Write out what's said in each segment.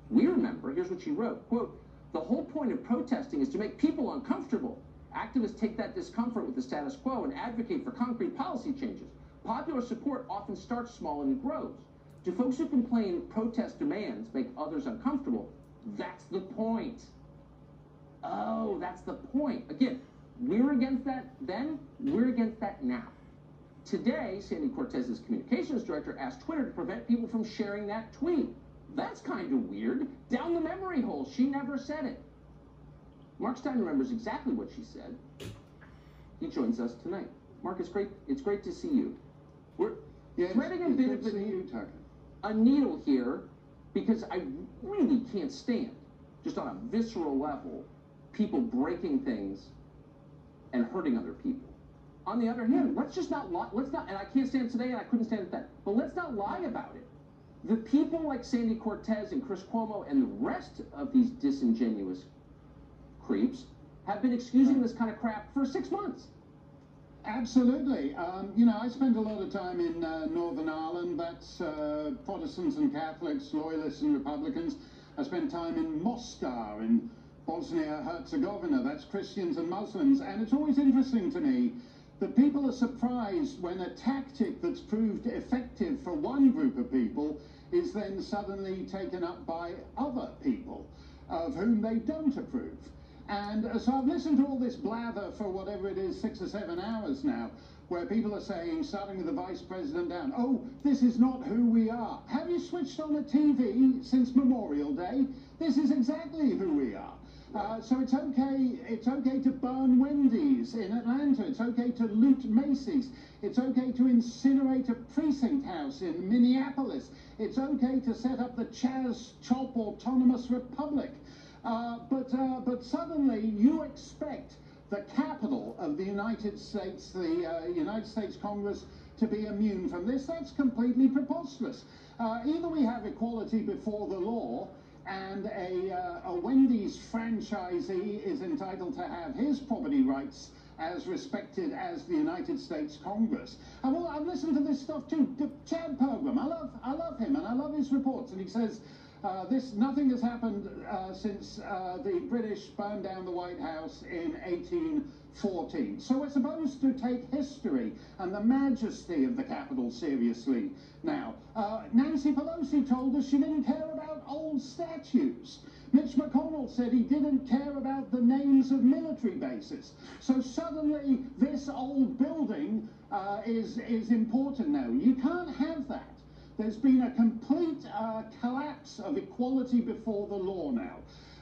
We remember, here's what she wrote, quote, "The whole point of protesting is to make people uncomfortable. Activists take that discomfort with the status quo and advocate for concrete policy changes. Popular support often starts small and grows. To folks who complain protest demands make others uncomfortable, that's the point." Oh, that's the point. Again, we were against that then, we're against that now. Today, Sandy Cortez's communications director asked Twitter to prevent people from sharing that tweet. That's kind of weird. Down the memory hole, she never said it. Mark Stein remembers exactly what she said. He joins us tonight. Mark, it's great to see you. We're threading a bit of a needle here because I really can't stand, just on a visceral level, people breaking things and hurting other people. On the other hand, let's not, and I can't stand it today and I couldn't stand it then, but let's not lie about it. The people like Sandy Cortez and Chris Cuomo and the rest of these disingenuous creeps have been excusing this kind of crap for 6 months. Absolutely. You know, I spent a lot of time in Northern Ireland. That's Protestants and Catholics, Loyalists and Republicans. I spent time in Mostar in Bosnia-Herzegovina. That's Christians and Muslims. And it's always interesting to me that people are surprised when a tactic that's proved effective for one group of people is then suddenly taken up by other people of whom they don't approve. And so I've listened to all this blather for whatever it is, 6 or 7 hours now, where people are saying, starting with the vice president down, "Oh, this is not who we are." Have you switched on the TV since Memorial Day? This is exactly who we are. So it's okay to burn Wendy's in Atlanta. It's okay to loot Macy's. It's okay to incinerate a precinct house in Minneapolis. It's okay to set up the Chaz Chop Autonomous Republic. But suddenly you expect the capital of the United States, the United States Congress, to be immune from this. That's completely preposterous. Either we have equality before the law, and a Wendy's franchisee is entitled to have his property rights as respected as the United States Congress. And well, I've listened to this stuff too. Chad Pergram, I love him, and I love his reports. And he says, nothing has happened since the British burned down the White House in 1814. So we're supposed to take history and the majesty of the Capitol seriously now. Nancy Pelosi told us she didn't care about old statues. Mitch McConnell said he didn't care about the names of military bases. So suddenly this old building is important now. You can't have that. There's been a complete collapse of equality before the law now.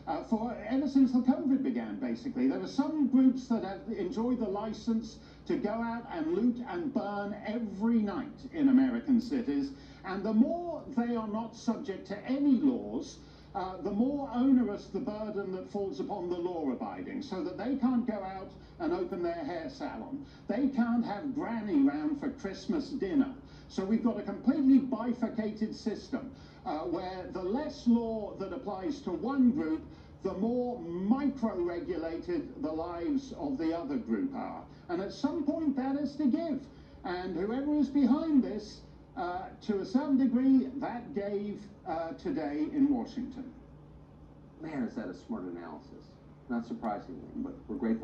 Ever since the COVID began, basically. There are some groups that have enjoyed the license to go out and loot and burn every night in American cities. And the more they are not subject to any laws, the more onerous the burden that falls upon the law-abiding, so that they can't go out and open their hair salon. They can't have granny round for Christmas dinner. So we've got a completely bifurcated system where the less law that applies to one group, the more micro-regulated the lives of the other group are. And at some point that is to give. And whoever is behind this, to a certain degree, that gave today in Washington. Man, is that a smart analysis. Not surprisingly, but we're grateful.